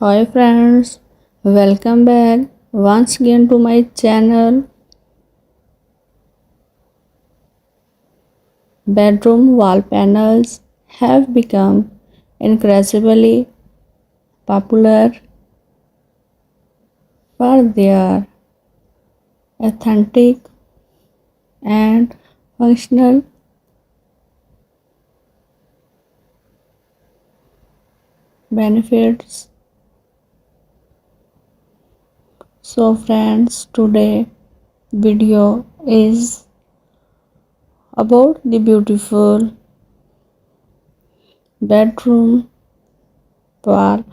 Hi friends, welcome back once again to my channel. Bedroom wall panels have become incredibly popular for their authentic and functional benefits. So friends, today video is about the beautiful bedroom wall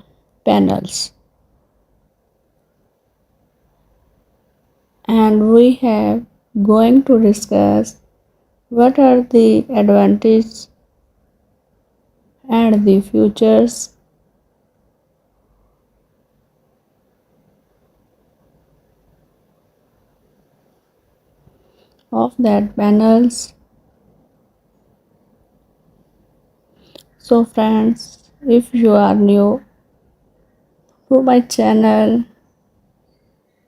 panels, and we have going to discuss what are the advantages and the futures of that panels. So friends, if you are new to my channel,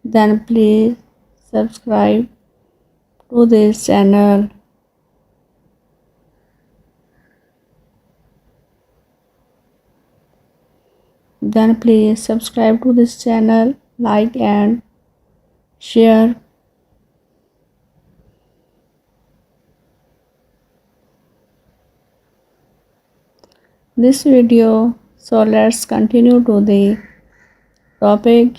then please subscribe to this channel. Then please subscribe to this channel, like and share. This video. So let's continue to the topic.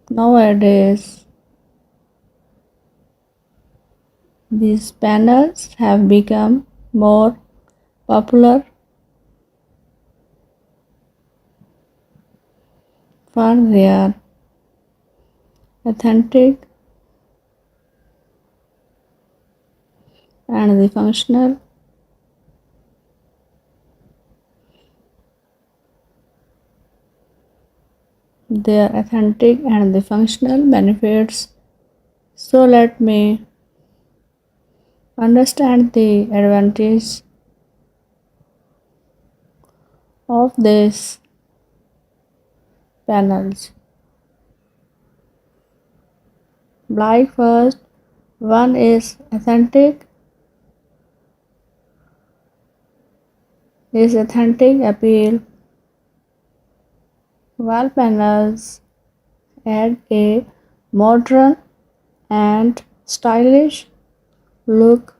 Nowadays, these panels have become more popular for their authentic and the functional benefits. So let me understand the advantage of these panels. Like first, one is authentic appeal. Wall panels add a modern and stylish look